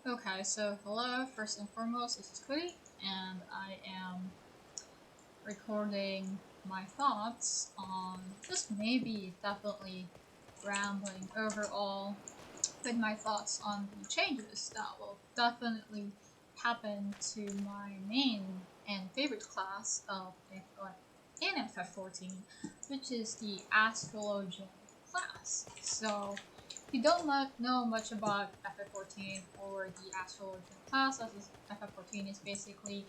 Okay, so hello, first and foremost, this is Cody, and I am recording my thoughts on just maybe definitely rambling overall with my thoughts on the changes that will definitely happen to my main and favorite class of in FF14, which is the Astrologian class. So if you don't know much about FF14 or the Astrologian class, FF14 is basically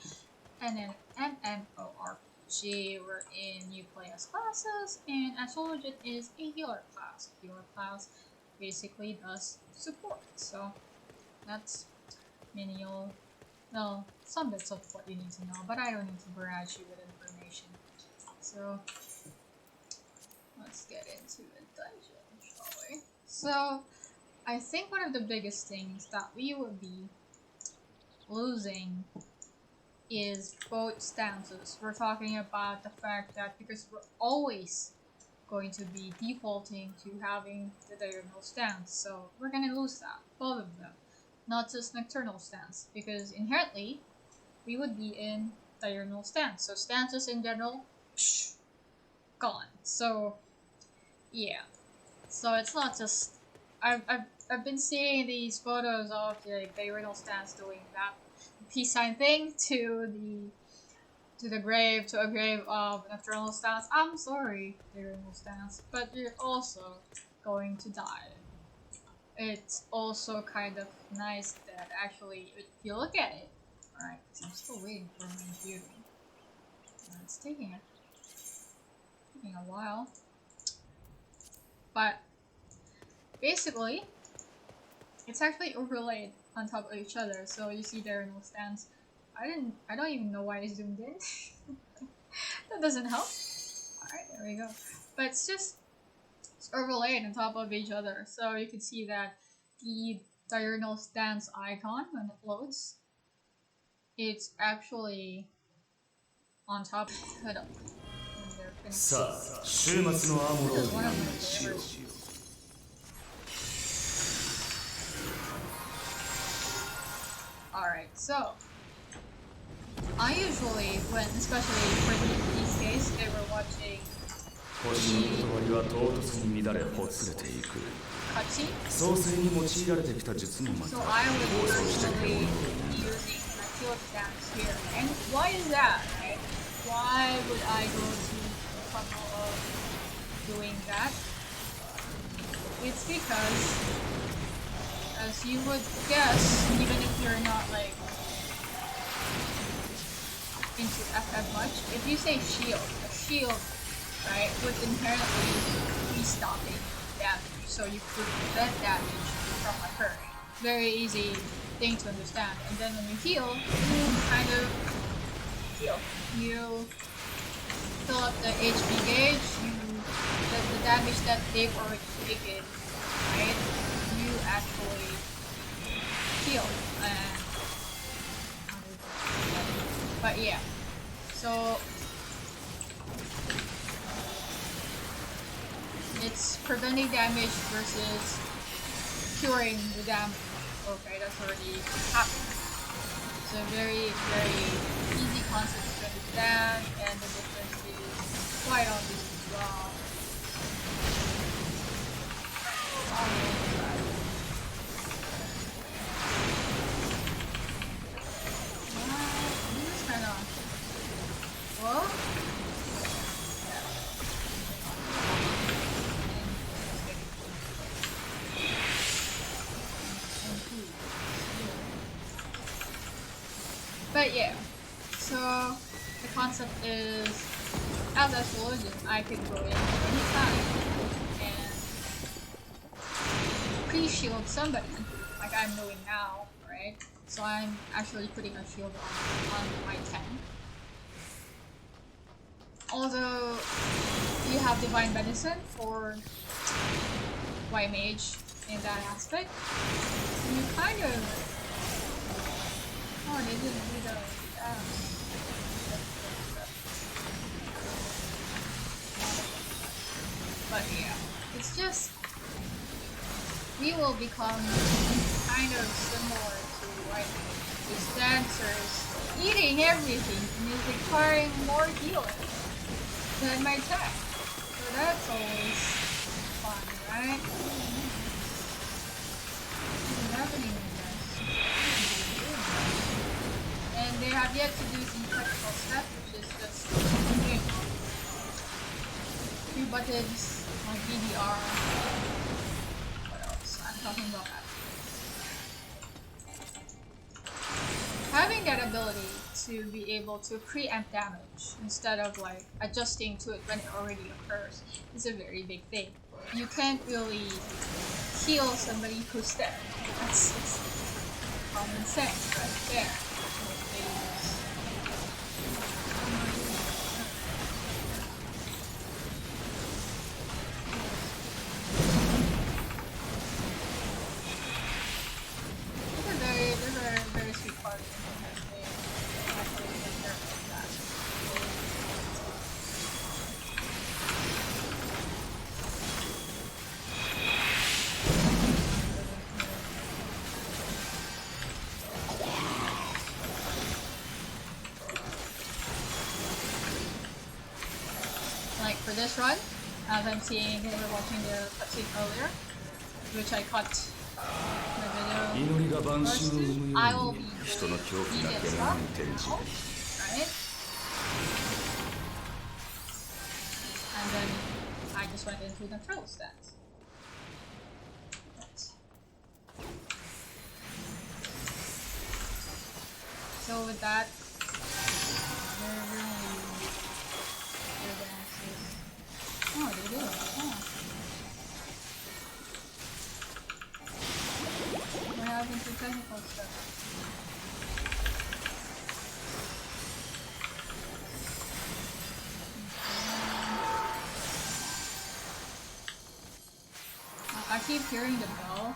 an MMORPG wherein you play as classes, and Astrologian is a healer class. Healer class basically does support. So that's menial. Well, some bits of what you need to know, but I don't need to barrage you with information. So let's get into the dungeon, shall we? So I think one of the biggest things that we would be losing is both stances. We're talking about the fact that because we're always going to be defaulting to having the diurnal stance, so we're gonna lose that, both of them, not just nocturnal stance, because inherently we would be in diurnal stance. So stances in general, gone. So yeah, so it's not just I've been seeing these photos of the diurnal stance doing that peace sign thing to a grave of nocturnal stance. I'm sorry, diurnal stance, but you're also going to die. It's also kind of nice that actually, if you look at it, alright, I'm still waiting for my viewing. It's taking a while. But basically, it's actually overlaid on top of each other, so you see diurnal stance. I don't even know why I zoomed in. That doesn't help. Alright, there we go. But it's overlaid on top of each other, so you can see that the diurnal stance icon, when it loads, it's actually on top. Hold up. Alright, so I usually, especially for these case, they were watching cutscene. So I would usually be using my field stance here. And why is that, right? Why would I go to the trouble of doing that? It's because, as you would guess, even if you're not like into FF much, if you say shield, a shield, right, would inherently be stopping damage, so you could prevent damage from occurring. Very easy thing to understand. And then when you heal, you kind of heal. You fill up the HP gauge, the damage that they've already taken, right? You actually heal. But yeah, so it's preventing damage versus curing the damage. Okay, that's already happened. It's a very, very easy concept to understand, and the difference is quite obvious as well. Whoa? But yeah, so the concept is, as Astrologian, I could go in anytime and pre-shield somebody, like I'm doing now, right? So I'm actually putting a shield on my 10. Although you have Divine Benison for Y Mage in that aspect, you kind of... Oh, they didn't do the... But yeah, it's just... We will become kind of similar to this dancer is eating everything and is requiring more healing than my tech. So that's always fun, right? What's happening with this? And they have yet to do the technical step, which is just doing 2 buttons on BDR. What else? I'm talking about that. Having that ability to be able to preempt damage instead of like adjusting to it when it already occurs is a very big thing. You can't really heal somebody who's dead. That's just common sense right there. Very sweet part. Like for this run, as I'm seeing, we were watching the cutscene earlier, which I cut the video first to. I will be doing immediate stuff now, right? And then I just went into the trill stance. So with that, oh, they do. Oh. What happened to technical stuff? I keep hearing the bell.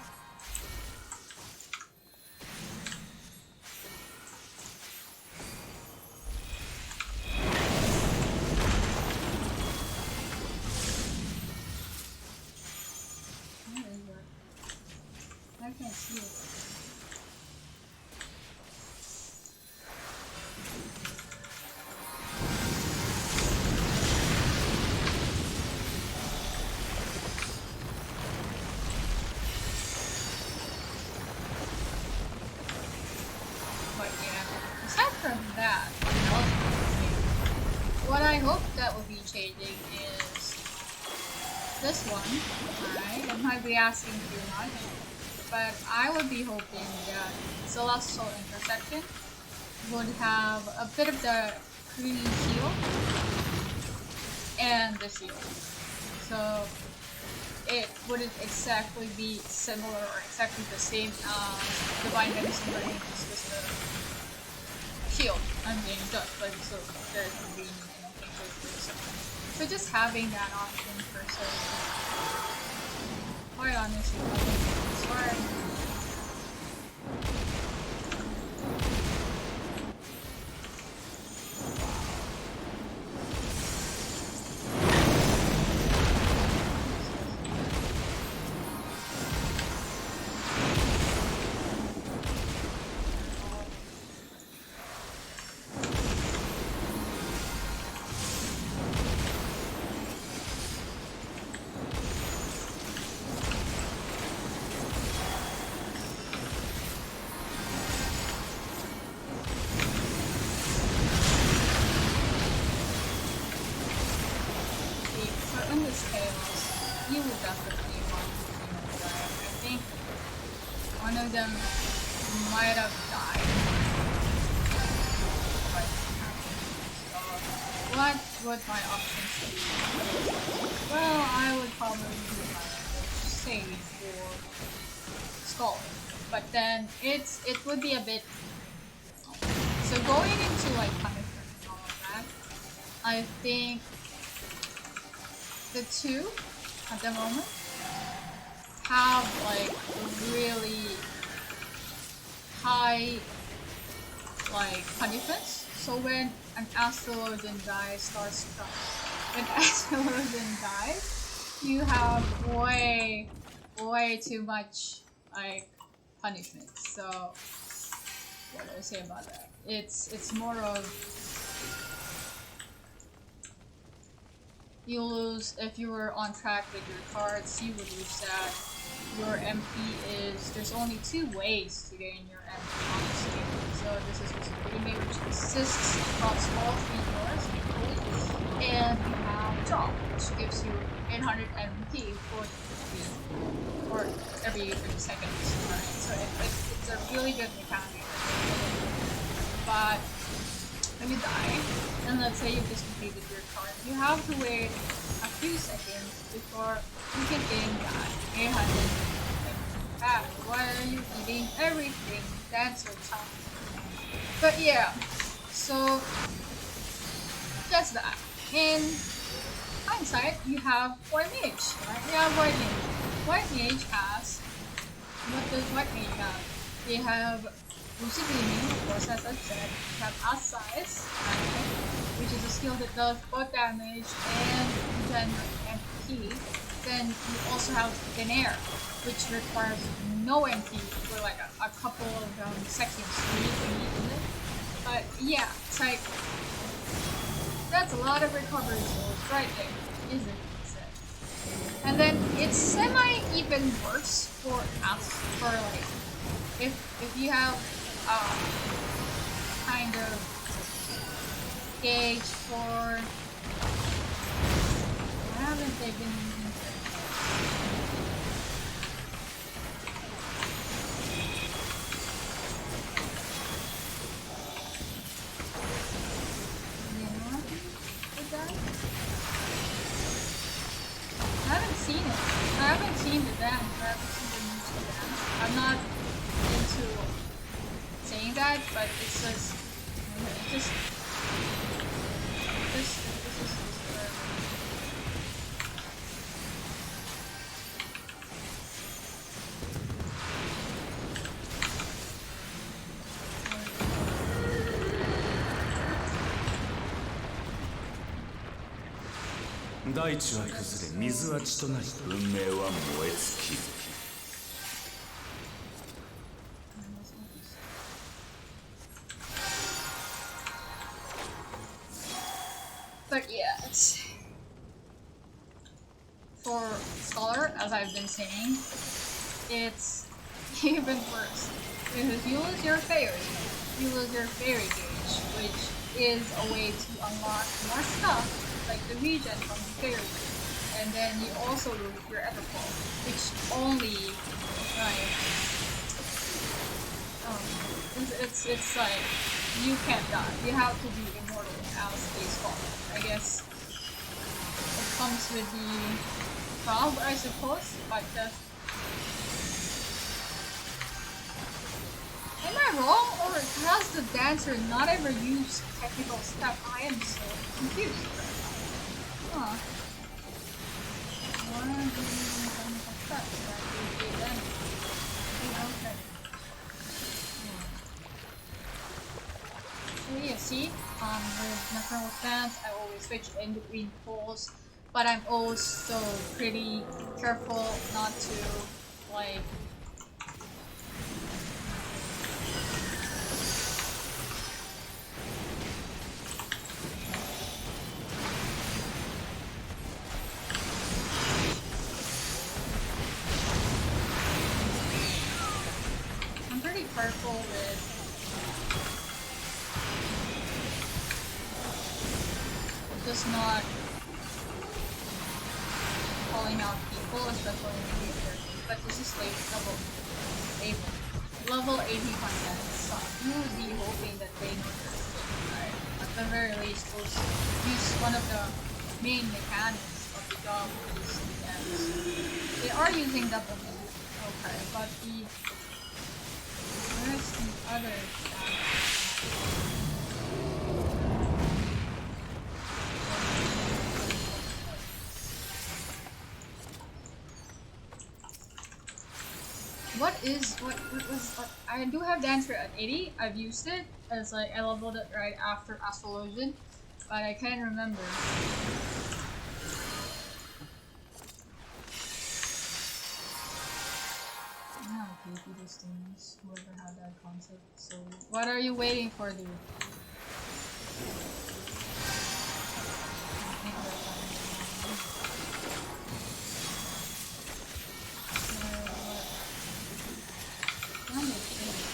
I can't see it. But yeah, aside from that, what I hope that will be changing is this one. Alright, it might be asking too much. But I would be hoping that Celestial Intersection would have a bit of the pre-heal and the shield. So it wouldn't exactly be similar or exactly the same as Divine Medicine Burning, just with the shield I'm being judged, but so very convenient and I think very similar. So just having that option for quite honestly, I think it's hard. You would definitely want to die. I think one of them might have died. So, what would my options be? Well, I would probably do my save for Skull. But then it would be a bit. So going into like punishment and all of that, I think the two at the moment have like really high like punishments. So when an Astrologian die starts when Astrologian dies, you have way too much like punishment. So what do I say about that? It's more of you lose if you were on track with your cards, you would lose that. Your MP is there's only two ways to gain your MP honestly. So this is just a remake which consists across all three doors equally. And you have drop, which gives you 800 MP for every 30 seconds. Right? So it's a really good mechanic. But when you die, and let's say you've just completed your card, you have to wait a few seconds before you can gain that 800 MP back. Why are you eating everything? That's so tough. But yeah, so that's that. In hindsight, you have White Mage, right? You have White Mage. White Mage has, what does White Mage have? They have Lucid Gleaming, of course, as I said. You have Outsize, which is a skill that does both damage and regenerate MP. Then you also have Thin Air, which requires no MP for like a couple of seconds when you need it. But yeah, it's like that's a lot of recovery skills right there, isn't it? And then it's semi even worse for us for like if you have kind of gauge for why haven't they been using I haven't seen it. I haven't seen the dance. I haven't seen the music dance. I'm not into saying that, but it's just大地は崩れ水は血となり運命は燃え尽きる But yeah, it's for Scholar, as I've been saying, it's even worse. Because you lose your fairy, you lose your fairy gauge, which is a way to unlock more stuff, like the regen from the fairy. And then you also lose your Everfall, which only, like, it's like, you can't die. You have to be immortal as a scholar. I guess it comes with the job, I suppose, but just... Am I wrong, or has the dancer not ever used technical step? I am so confused. Huh. Why are you using technical steps that you do damage? Okay. So yeah, see, with Nocturnal Stance, I always switch in between pulls, but I'm also pretty careful not to, like, careful with just not calling out people, especially in the future. But this is like level 80 content, so you would be hoping that they know their shit, right? At the very least, use one of the main mechanics of the job, which is defense. They are using double move, okay, but where's the other what I do have Dancer at 80. I've used it as like I leveled it right after Astrologian, but I can't remember. How creepy this thing is. Whoever had that concept, so What are you waiting for, dude?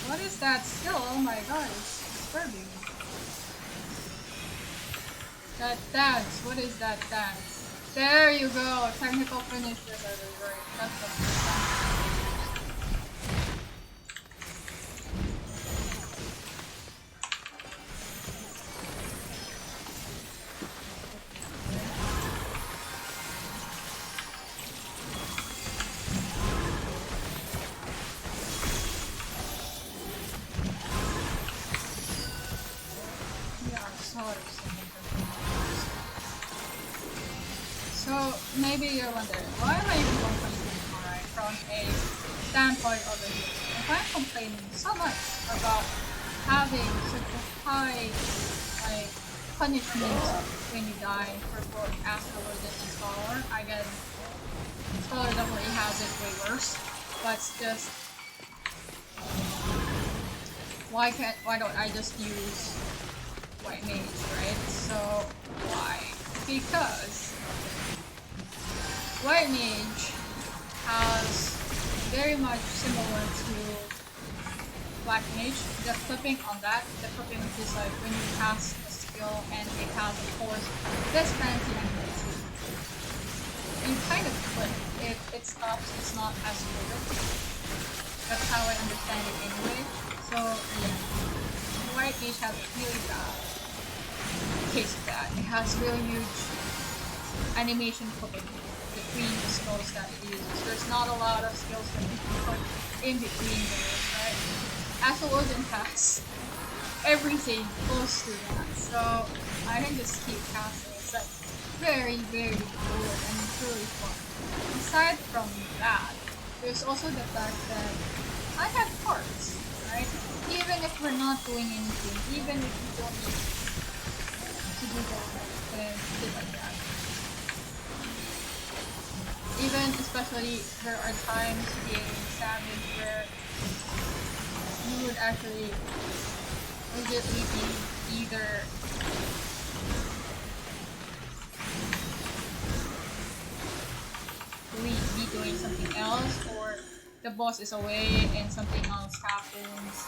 What is that skill? Oh my god, it's disturbing. That dance. What is that dance? There you go. Technical finishes are the right. That's the first time. So maybe you're wondering, why am I even complaining, alright, from a standpoint of the game? If I'm complaining so much about having such a high like punishment when you die for both Astrologian and Scholar, again, Scholar definitely has it way worse, but it's just why don't I just use White Mage, right? So why? Because White Mage has very much similar to Black Mage. The flipping on that, the flipping is like when you cast a skill and it has of course this fancy animation. You kind of flip. If it stops, it's not as good. That's how I understand it anyway. So yeah, White Mage has really bad case of that. It has really huge animation flipping between the skills that it uses. There's not a lot of skills that you can put in between those, right? Astrologian has everything close to that, so I can just keep casting. It's like very, very cool and really fun. Aside from that, there's also the fact that I have parts, right? Even if we're not doing anything, even if we don't need to do that and shit like that. Even especially there are times in Savage where you would actually legitimately be either be doing something else or the boss is away and something else happens.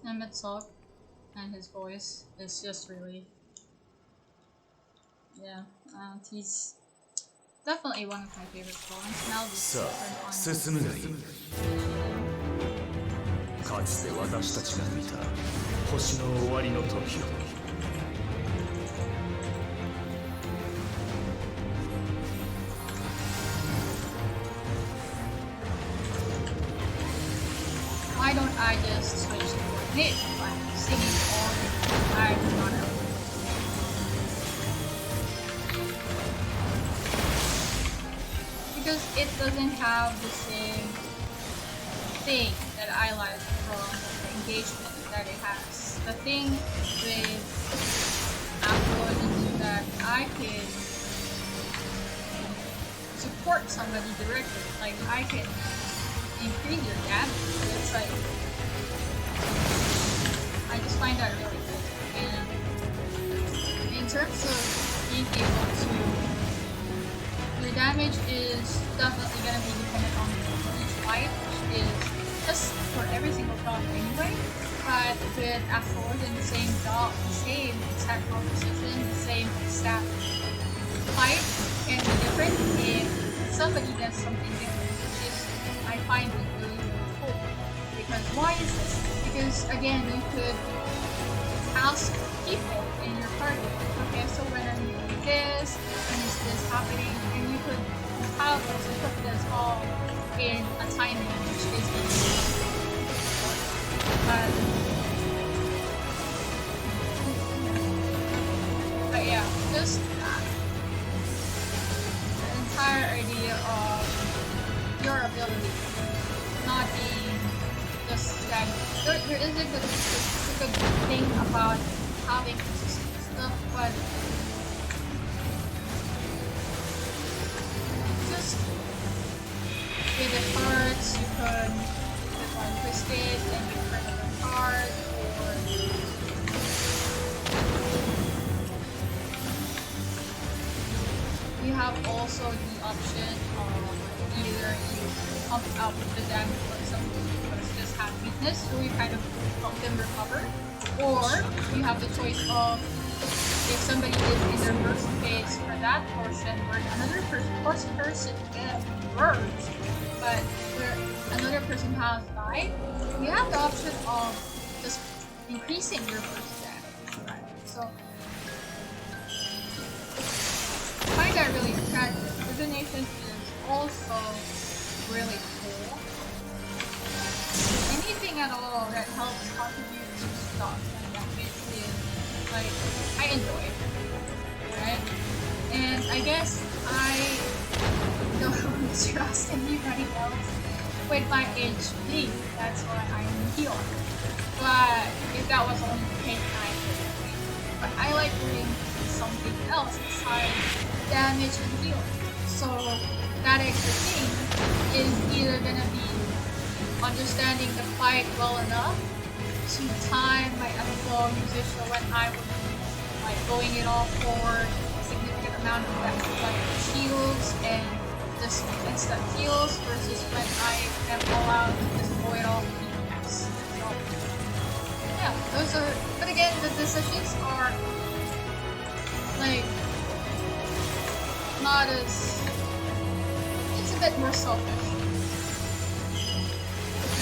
Emmett Sock and his voice is just really, yeah, he's definitely one of my favorite songs. Now this is different one. かつて私たちが見た星の終わりの時を Why don't I just switch to White by singing all the I do not know. Because it doesn't have the same thing that I like from the engagement that it has. The thing with Astrologian is that I can support somebody directly. Like I can increase your damage. It's like I just find that really cool. And in terms of being able to, your damage is definitely gonna be dependent on each fight, which is just for every single job anyway. But with Astrologian, the same job, the same exact composition, the same exact fight, can be different if somebody does something different. I find it really, really cool. Because why is this? Because again, you could ask people in your party, okay, so when I'm doing this, when is this happening, and you could have us put this all in a timing which is there is a good thing about having consistent stuff, but just with the cards you could get one twisted and you turn another card, or you have also the option of either you pump out the damage on somebody because just have weakness, so you kind of help them recover, or you have the choice of if somebody is in their first phase for that portion where another person gets hurt, but where another person has died, you have the option of just increasing your first damage, right? So I find that really attractive. Divination is also really cool. Anything at all that helps contribute to stuff like that, which is like I enjoy it, right? And I guess I don't trust anybody else with my HP. That's why I'm healer. But if that was only the case, I would. But I like doing something else besides damage and healing. So that extra thing is either gonna be understanding the fight well enough to time my MFO musician when I would be like going it all for a significant amount of like shields and just instant heals versus when I am all out to just go it all for DPS. So yeah, those are, but again the decisions are like not as, it's a bit more selfish.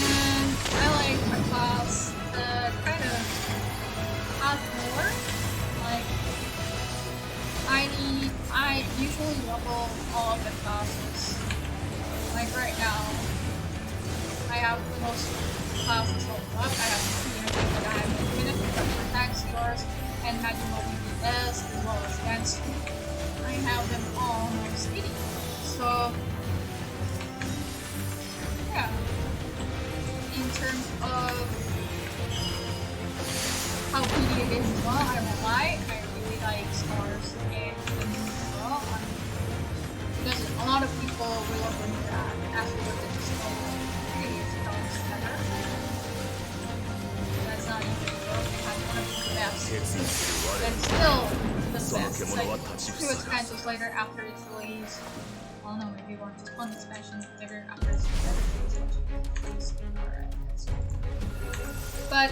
And I like a class that kind of has more. Like, I usually level all of the classes. Like right now, I have most classes leveled up. I have two things that I have infinite, attacks, yours, and magical BBS, as well as dance. I have them all most 80. So, yeah. In terms of how pretty it is as well, I won't lie, I really like stars and the moon as well. Because a lot of people will agree that Astrologian is so pretty stars together. That's not even a joke, it has one of the best. And still the best. Like 2 expansions later after its release. I don't know, maybe one just one expansion later after its release. Alright, that's cool. But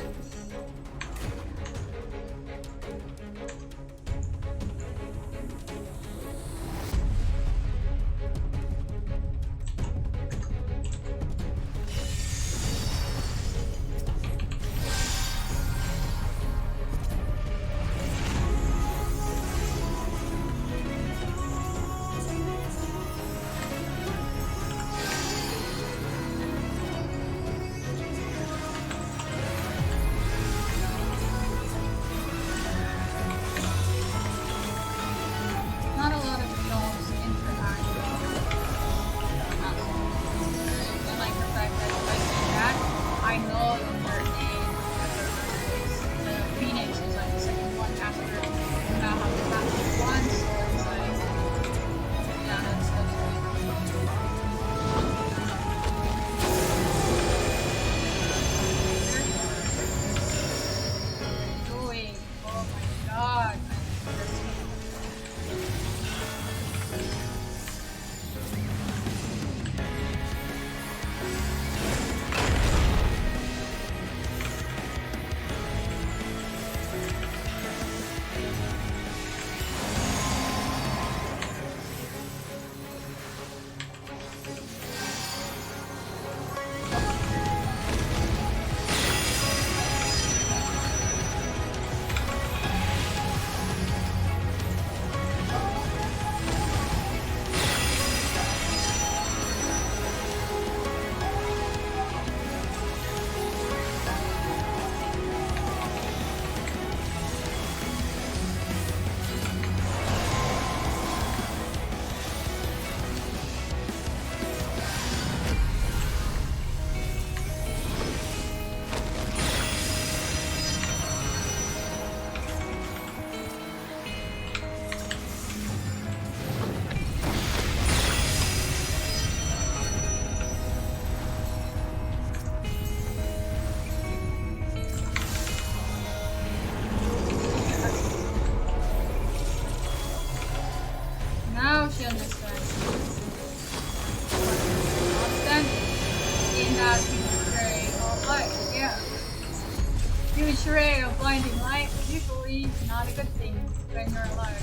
Which ray of blinding light usually not a good thing when you're alive.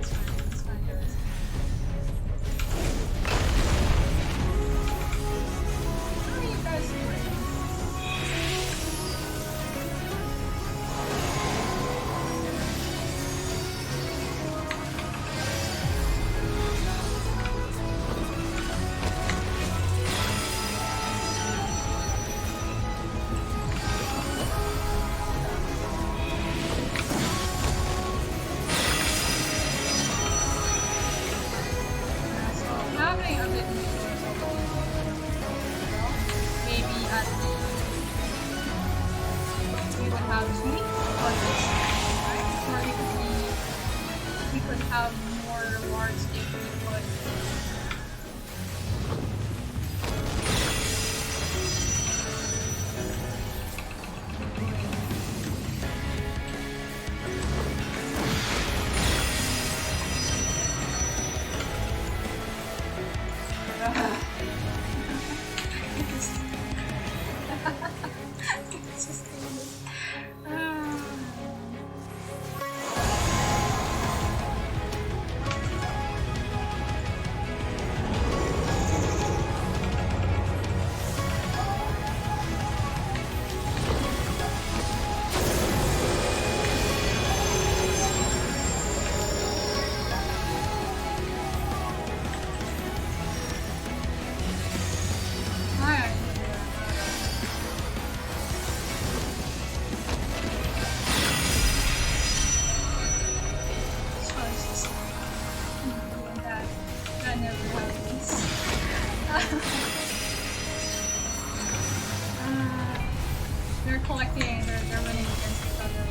It's fine, guys. How are you guys doing? Having a bit more maybe at the we would have tweak or this, right? Or we could have more rewards if we put that never happens. They're collecting, they're running against each other.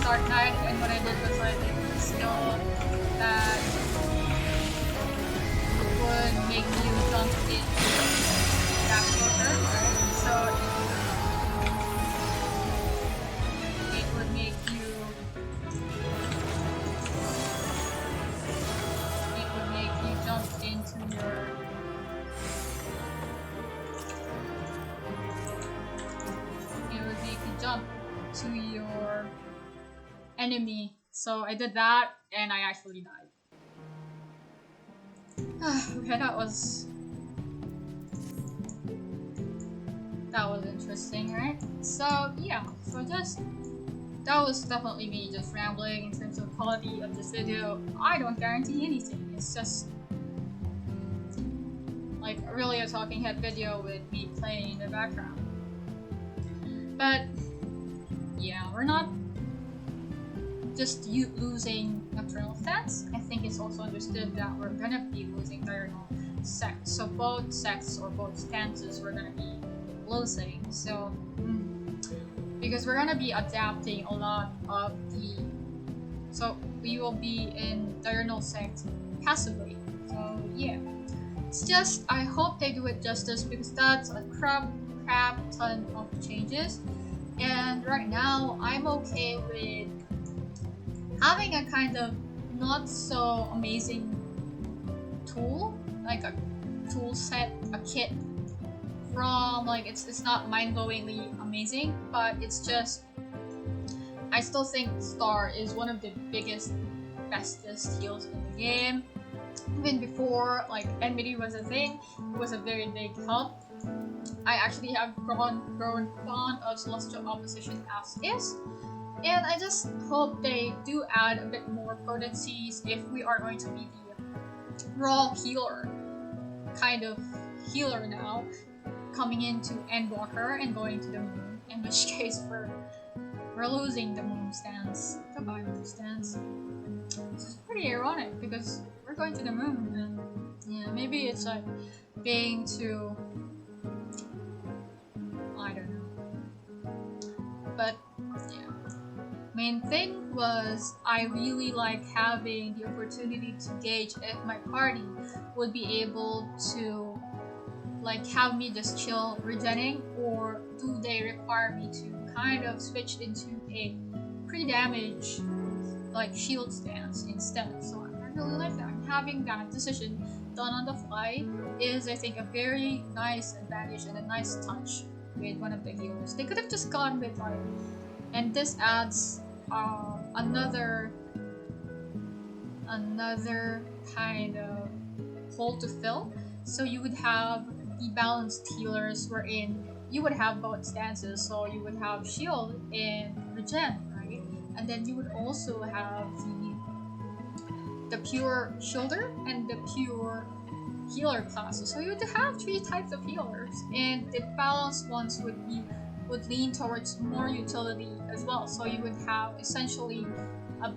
Dark Knight, and what I did was like a skill that would make you jump into that closer, right? So it would make you jump into your to your enemy. So I did that and I actually died. Okay, that was interesting, right? So yeah, so that was definitely me just rambling in terms of quality of this video. I don't guarantee anything. It's just like really a talking head video with me playing in the background. But yeah, we're not just losing nocturnal stats. I think it's also understood that we're gonna be losing diurnal sects. So both sects or both stances we're gonna be losing. So because we're gonna be adapting a lot of so we will be in diurnal sect passively. So yeah, it's just I hope they do it justice because that's a crap ton of changes. And right now I'm okay with having a kind of not so amazing tool, like a tool set, a kit from like it's not mind-blowingly amazing, but it's just I still think Star is one of the biggest, bestest heals in the game. Even before like enmity was a thing, it was a very big help. I actually have grown fond of Celestial Opposition as is, And I just hope they do add a bit more potencies if we are going to be the raw healer kind of healer now, coming into Endwalker and going to the moon, in which case we're losing the moon stance. Goodbye, moon stance. It's pretty ironic because we're going to the moon, and yeah, maybe it's like being too, I don't know. But yeah, main thing was I really like having the opportunity to gauge if my party would be able to like have me just chill regenning, or do they require me to kind of switch into a pre-damage like shield stance instead. So I really like that. Having that decision done on the fly is, I think, a very nice advantage and a nice touch with one of the healers. They could have just gone with like, and this adds another kind of hole to fill. So you would have the balanced healers wherein you would have both stances. So you would have shield and regen, right? And then you would also have the pure shielder and the pure healer classes. So you would have three types of healers, and the balanced ones would lean towards more utility as well. So you would have essentially a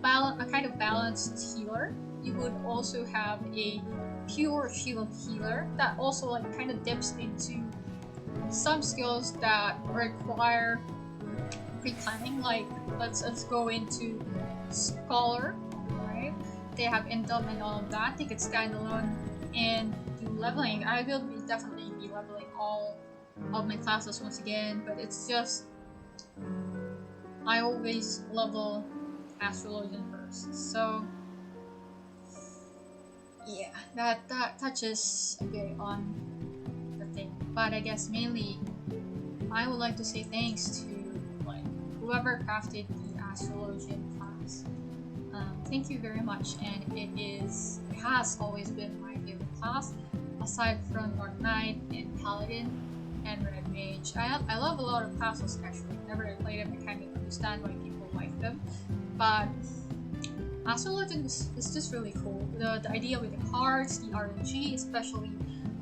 kind of balanced healer. You would also have a pure shield healer that also like kind of dips into some skills that require pre-planning. Like let's go into scholar, right? They have indom and all of that. They could stand alone and do leveling. I will definitely be leveling all of my classes once again, but it's just I always level Astrologian first. So yeah, that touches a bit on the thing. But I guess mainly I would like to say thanks to like whoever crafted the Astrologian class. Thank you very much, and it has always been my favorite class, aside from Dark Knight and Paladin and Red Mage. I love a lot of classes actually. Whenever I play them, I kind of understand why people like them. But Astrologian is just really cool. The idea with the cards, the RNG, especially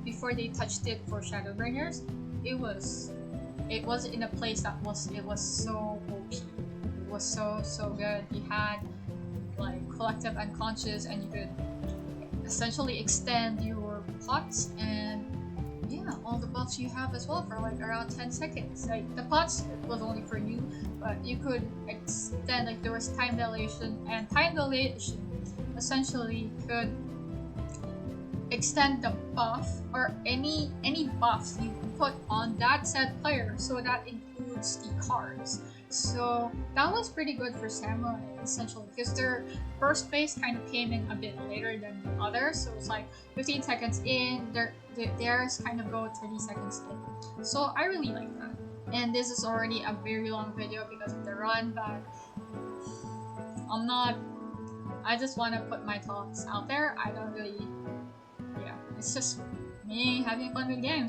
before they touched it for Shadowbringers, it was in a place that was so OP. It was so good. You had like collective unconscious, and you could essentially extend your pots, and yeah, all the buffs you have as well for like around 10 seconds. Like the pots was only for you, but you could extend, like there was time dilation, and time dilation essentially could extend the buff or any buff you put on that said player, so that includes the cards. So that was pretty good for Samurai essentially, because their first phase kind of came in a bit later than the others. So it's like 15 seconds in, theirs kind of go 30 seconds in. So I really like that. And this is already a very long video because of the run, but I just want to put my thoughts out there. I don't really, yeah, it's just me having fun with games.